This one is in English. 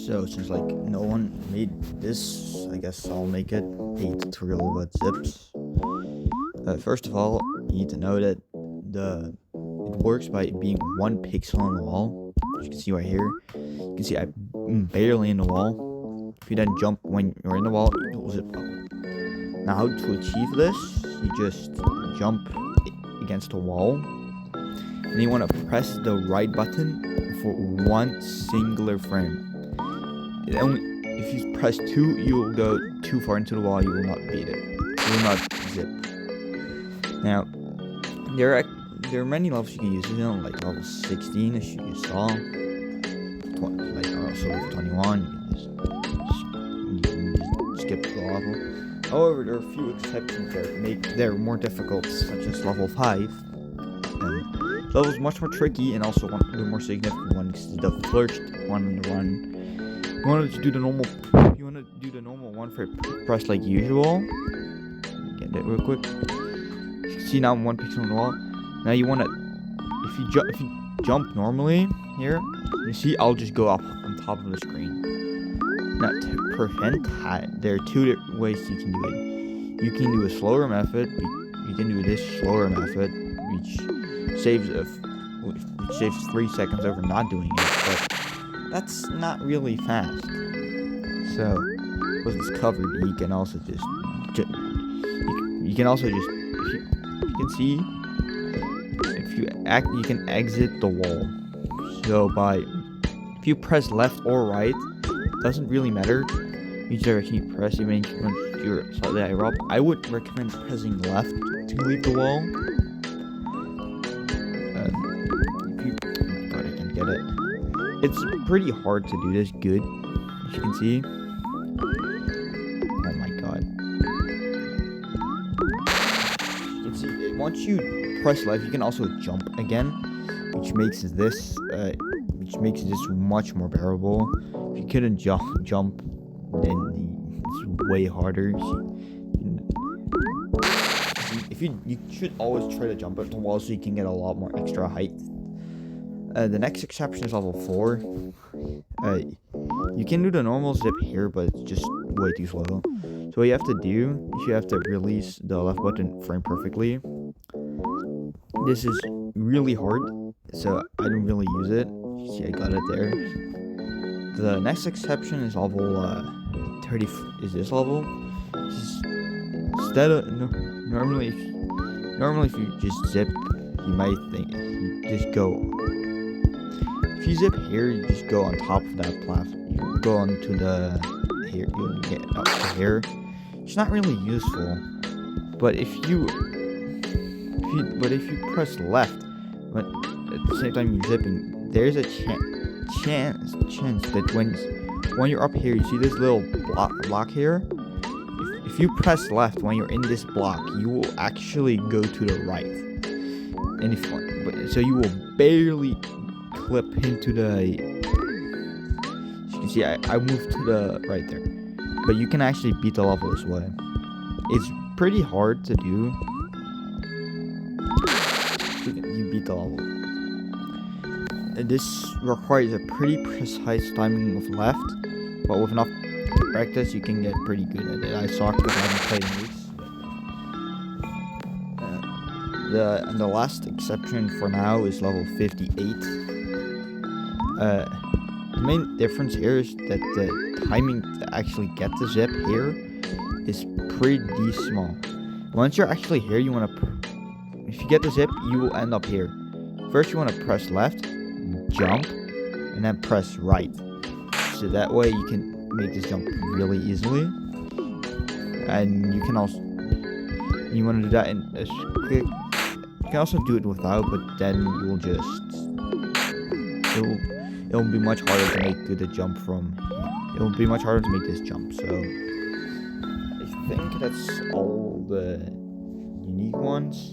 So since like no one made this, I guess I'll make it a tutorial about zips. First of all, you need to know that it works by being one pixel on the wall. As you can see right here, you can see I'm barely in the wall. If you then jump when you're in the wall, it will zip up. Now how to achieve this, you just jump against the wall, and you want to press the right button for one singular frame. If you press 2, you will go too far into the wall, you will not beat it. You will not zip. Now, there are many levels you can use. Like level 16, as you saw. Like also level 21, you can just skip the level. However, there are a few exceptions that make them more difficult, such as level 5. And level is much more tricky, and also the more significant one is the first one. You want to do the normal one for press like usual. Get it real quick. You can see now I'm 1 pixel on the wall. Now you want to, if you jump normally here, you see I'll just go up on top of the screen. Now to prevent that, there are 2 ways you can do it. You can do a slower method. You can do this slower method, which saves 3 seconds over not doing it, but that's not really fast. So with this covered, you can also just if you can see, you can exit the wall. So if you press left or right, it doesn't really matter which direction you press. Even if you're slightly higher up, I would recommend pressing left to leave the wall. I can get it. It's pretty hard to do this good, as you can see. Oh my god. You can see, once you press left, you can also jump again, which makes this much more bearable. If you couldn't jump, then it's way harder. You should always try to jump at the wall so you can get a lot more extra height. The next exception is level 4. You can do the normal zip here, but it's just way too slow. So what you have to do is you have to release the left button frame perfectly. This is really hard, so I don't really use it. See, I got it there. The next exception is level 30. Is this level? Instead of normally if you just zip, you might think you just go. If you zip here, you just go on top of that platform. You go onto the here. You get up to here. It's not really useful. But if you press left, but at the same time you're zipping, there's a chance that when you're up here, you see this little block here. If you press left when you're in this block, you will actually go to the right, and so you will barely clip into the. As you can see, I moved to the right there, but you can actually beat the level this way. It's pretty hard to do. You beat the level. This requires a pretty precise timing of left, but with enough practice, you can get pretty good at it. I suck because I haven't played in weeks. The last exception for now is level 58. The main difference here is that the timing to actually get the zip here is pretty small. Once you're actually here, you want to. If you get the zip, you will end up here. First, you want to press left, jump, and then press right. So that way you can make this jump really easily. And you can also, you want to do that in a quick. You can also do it without, but then you will just, it will be much harder to make the jump from. It will be much harder to make this jump. So I think that's all the unique ones.